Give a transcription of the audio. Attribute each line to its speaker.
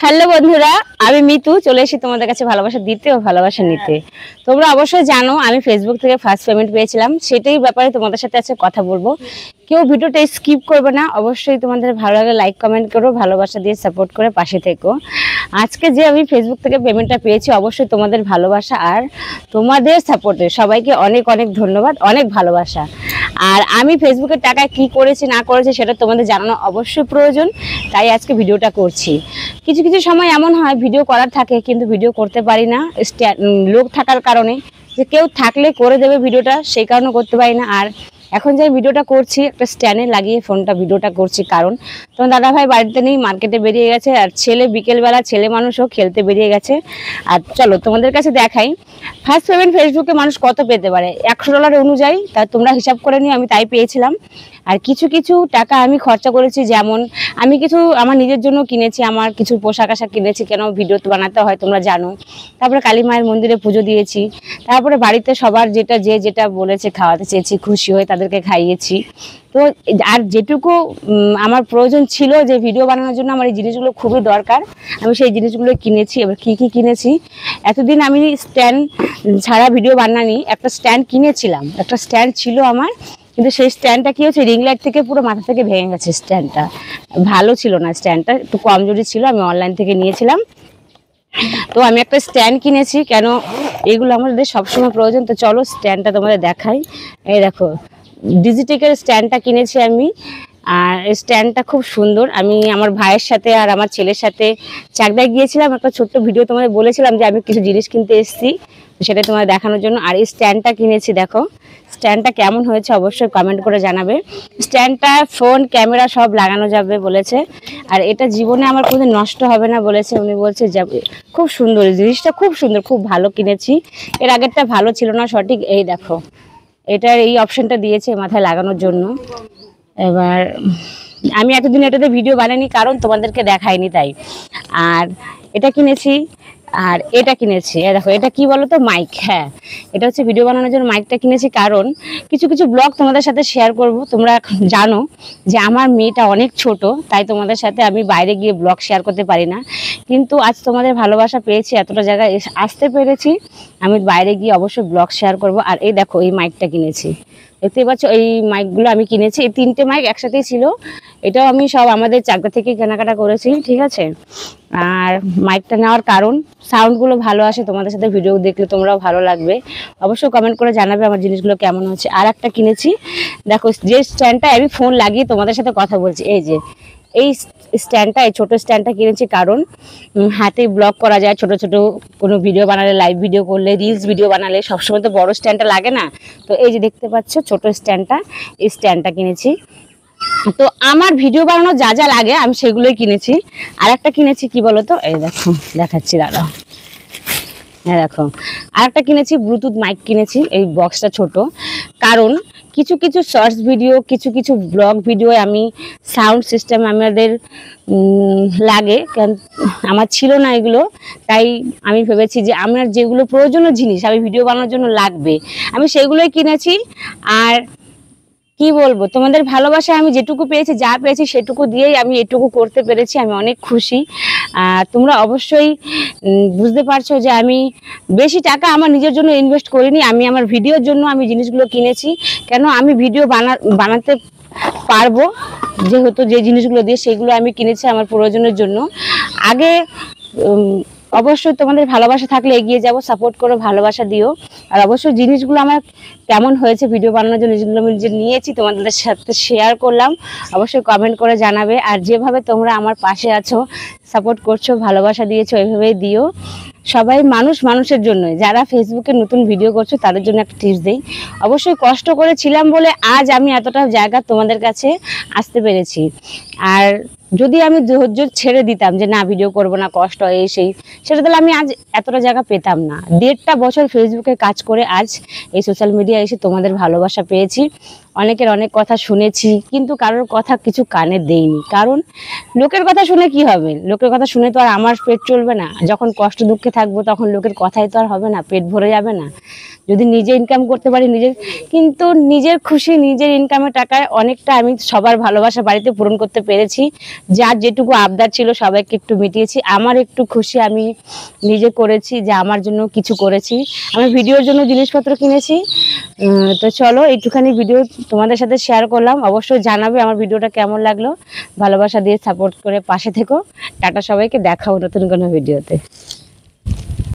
Speaker 1: Hello বন্ধুরা, আমি মিতু চলে এসেছি তোমাদের কাছে ভালোবাসা দিতে ও ভালোবাসা নিতে। তোমরা অবশ্যই জানো আমি ফেসবুক থেকে ফার্স্ট পেমেন্ট পেয়েছিলাম, সেটাই ব্যাপারে তোমাদের সাথে আজকে কথা বলবো। কেউ ভিডিওটা স্কিপ করবে না, অবশ্যই তোমাদের ভালো লাগে লাইক কমেন্ট করো, ভালোবাসা দিয়ে সাপোর্ট করে পাশে থেকো। আজকে যে আমি ফেসবুক থেকে পেমেন্টটা পেয়েছি অবশ্যই তোমাদের ভালোবাসা আর তোমাদের সাপোর্টে সবাইকে অনেক অনেক ধন্যবাদ, অনেক ভালোবাসা। আর আমি ফেসবুকের টাকায় কি করেছি না করেছি সেটা তোমাদের জানানো অবশ্যই প্রয়োজন, তাই আজকে ভিডিওটা করছি। কিছু কিছু সময় এমন হয় ভিডিও করার থাকে কিন্তু ভিডিও করতে পারি না, লোক থাকার কারণে, যে কেউ থাকলে করে দেবে ভিডিওটা, সেই কারণে করতে পারি না। আর এখন যে ভিডিওটা করছি একটা স্ট্যান্ডে লাগিয়ে ফোনটা ভিডিওটা করছি, কারণ তোমার দাদা ভাই বাড়িতে নেই, মার্কেটে বেরিয়ে গেছে, আর ছেলে বিকেলবেলা ছেলে মানুষও খেলতে বেরিয়ে গেছে। আর চলো তোমাদের কাছে দেখাই ফার্স্ট পেমেন্ট ফেসবুকে মানুষ কত পেতে পারে $100 অনুযায়ী, তা তোমরা হিসাব করে নিও, আমি তাই পেয়েছিলাম। আর কিছু কিছু টাকা আমি খরচা করেছি, যেমন আমি কিছু আমার নিজের জন্য কিনেছি, আমার কিছু পোশাক আশাক কিনেছি, কেন ভিডিও তো বানাতে হয় তোমরা জানো। তারপরে কালী মায়ের মন্দিরে পুজো দিয়েছি, তারপরে বাড়িতে সবার যেটা বলেছে খাওয়াতে চেয়েছি, খুশি হয়ে তাদেরকে খাইয়েছি। তো আর যেটুকু আমার প্রয়োজন ছিল যে ভিডিও বানানোর জন্য আমার এই জিনিসগুলো খুবই দরকার, আমি সেই জিনিসগুলো কিনেছি। এবার কি কি কিনেছি, এতদিন আমি স্ট্যান্ড ছাড়া ভিডিও বানানি, একটা স্ট্যান্ড কিনেছিলাম, একটা স্ট্যান্ড ছিল আমার, কিন্তু সেই স্ট্যান্ডটা কি হচ্ছে রিং লাইট থেকে পুরো মাথা থেকে ভেঙে গেছে। স্ট্যান্ডটা ভালো ছিল না, স্ট্যান্ডটা একটু কমজোরি ছিল, আমি অনলাইন থেকে নিয়েছিলাম। তো আমি একটা স্ট্যান্ড কিনেছি, কেন এগুলো আমাদের সবসময় প্রয়োজন। তো চলো স্ট্যান্ডটা তোমাদের দেখাই। এই দেখো ডিজিটেকের স্ট্যান্ডটা কিনেছি আমি, আর স্ট্যান্ডটা খুব সুন্দর। আমি আমার ভাইয়ের সাথে আর আমার ছেলের সাথে চাকদায় গিয়েছিলাম, একটা ছোট্ট ভিডিও তোমাদের বলেছিলাম যে আমি কিছু জিনিস কিনতে এসেছি, সেটা তোমাদের দেখানোর জন্য। আর এই স্ট্যান্ডটা কিনেছি, দেখো স্ট্যান্ডটা কেমন হয়েছে অবশ্যই কমেন্ট করে জানাবে। স্ট্যান্ডটা ফোন ক্যামেরা সব লাগানো যাবে বলেছে, আর এটা জীবনে আমার কোনোদিন নষ্ট হবে না বলেছে উনি, বলছে যাবে। খুব সুন্দর জিনিসটা, খুব সুন্দর, খুব ভালো কিনেছি। এর আগেরটা ভালো ছিল না সঠিক, এই দেখো এটার এই অপশনটা দিয়েছে মাথায় লাগানোর জন্য। এবার আমি এতদিন এটাতে ভিডিও বানাইনি কারণ তোমাদেরকে দেখাইনি তাই। আর এটা কিনেছি, আর এটা কিনেছি, দেখো এটা কি বলো তো, মাইক। হ্যাঁ, এটা হচ্ছে ভিডিও বানানোর জন্য মাইকটা কিনেছি, কারণ কিছু কিছু ব্লগ তোমাদের সাথে শেয়ার করব। তোমরা জানো যে আমার মেয়েটা অনেক ছোট, তাই তোমাদের সাথে আমি বাইরে গিয়ে ব্লগ শেয়ার করতে পারি না, কিন্তু আজ তোমাদের ভালোবাসা পেয়েছি, এতটা জায়গায় আসতে পেরেছি, আমি বাইরে গিয়ে অবশ্যই ব্লগ শেয়ার করব। আর এই দেখো এই মাইকটা কিনেছি, দেখতে পাচ্ছ এই মাইকগুলো আমি কিনেছি, এই 3টে মাইক একসাথেই ছিল। এটাও আমি সব আমাদের চাকদা থেকে কেনাকাটা করেছি, ঠিক আছে। আর মাইকটা নেওয়ার কারণ সাউন্ডগুলো ভালো আসে, তোমাদের সাথে ভিডিও দেখলে তোমরাও ভালো লাগবে, অবশ্যই কমেন্ট করে জানাবে আমার জিনিসগুলো কেমন হচ্ছে। আর একটা কিনেছি, দেখো যে স্ট্যান্ডটা আমি ফোন লাগিয়ে তোমাদের সাথে কথা বলছি, এই যে এই স্ট্যান্ডটা, এই ছোটো স্ট্যান্ডটা কিনেছি, কারণ হাতে ব্লগ করা যায়, ছোট ছোট কোনো ভিডিও বানালে, লাইভ ভিডিও করলে, রিলস ভিডিও বানালে সবসময় তো বড় স্ট্যান্ডটা লাগে না। তো এই যে দেখতে পাচ্ছ ছোট স্ট্যান্ডটা, এই স্ট্যান্ডটা কিনেছি। তো আমার ভিডিও বানানো যা যা লাগে আমি সেগুলোই কিনেছি। আর একটা কিনেছি কি বলতো, এই দেখো দেখাচ্ছি দাঁড়াও, হ্যাঁ দেখো আর একটা কিনেছি ব্লুটুথ মাইক কিনেছি, এই বক্সটা ছোট, কারণ কিছু কিছু শর্টস ভিডিও, কিছু কিছু ব্লগ ভিডিও আমি সাউন্ড সিস্টেম আমাদের লাগে, কারণ আমার ছিল না এগুলো, তাই আমি ভেবেছি যে আমার যেগুলো প্রয়োজনীয় জিনিস আমি ভিডিও বানানোর জন্য লাগবে আমি সেগুলোই কিনেছি। আর কি বলবো, তোমাদের ভালোবাসা আমি যেটুকু পেয়েছি, যা পেয়েছি সেটুকু দিয়েই আমি এটুকু করতে পেরেছি, আমি অনেক খুশি। তোমরা অবশ্যই বুঝতে পারছো যে আমি বেশি টাকা আমার নিজের জন্য ইনভেস্ট করিনি, আমি আমার ভিডিওর জন্য আমি জিনিসগুলো কিনেছি, কেন আমি ভিডিও বানাতে পারবো যেহেতু, যে জিনিসগুলো দিয়ে সেগুলো আমি কিনেছি আমার প্রয়োজনের জন্য। আগে অবশ্যই তোমাদের ভালোবাসা থাকলে এগিয়ে যাব, সাপোর্ট করো, ভালোবাসা দিও। আর অবশ্যই জিনিসগুলো আমার কেমন হয়েছে ভিডিও বানানোর জন্য, জিনিসগুলো আমি যে নিয়েছি তোমাদের সাথে শেয়ার করলাম, অবশ্যই কমেন্ট করে জানাবে। আর যেভাবে তোমরা আমার পাশে আছো, সাপোর্ট করছো, ভালোবাসা দিয়েছো, এইভাবেই দিও। সবাই মানুষের জন্য, যারা ফেসবুকে নতুন ভিডিও করছো তাদের জন্য একটা টিপস দেই, অবশ্যই কষ্ট করেছিলাম বলে আজ আমি এতটা জায়গা তোমাদের কাছে আসতে পেরেছি। আর যদি আমি ধৈর্য ছেড়ে দিতাম যে না ভিডিও করব না, কষ্ট এই সেই, সেটা তাহলে আমি আজ এতটা জায়গা পেতাম না। 1.5 বছর ফেসবুকে কাজ করে আজ এই সোশ্যাল মিডিয়ায় এসে তোমাদের ভালোবাসা পেয়েছি। অনেকের অনেক কথা শুনেছি, কিন্তু কারোর কথা কিছু কানে দেইনি, কারণ লোকের কথা শুনে কি হবে, লোকের কথা শুনে তো আর আমার পেট চলবে না। যখন কষ্ট দুঃখে থাকবো তখন লোকের কথাই তো আর হবে না, পেট ভরে যাবে না। যদি নিজে ইনকাম করতে পারি কিন্তু নিজের খুশি, নিজের ইনকামের টাকায় অনেকটা আমি সবার ভালোবাসা বাড়িতে পূরণ করতে পেরেছি। যার যেটুকু আবদার ছিল সবাইকে একটু মিটিয়েছি। আমার একটু খুশি আমি নিজে করেছি যে আমার জন্য কিছু করেছি, আমি ভিডিওর জন্য জিনিসপত্র কিনেছি। তো চলো একটুখানি ভিডিও তোমাদের সাথে শেয়ার করলাম, অবশ্যই জানাবে আমার ভিডিওটা কেমন লাগলো, ভালোবাসা দিয়ে সাপোর্ট করে পাশে থেকো। টাটা সবাইকে, দেখাও নতুন কোনো ভিডিওতে।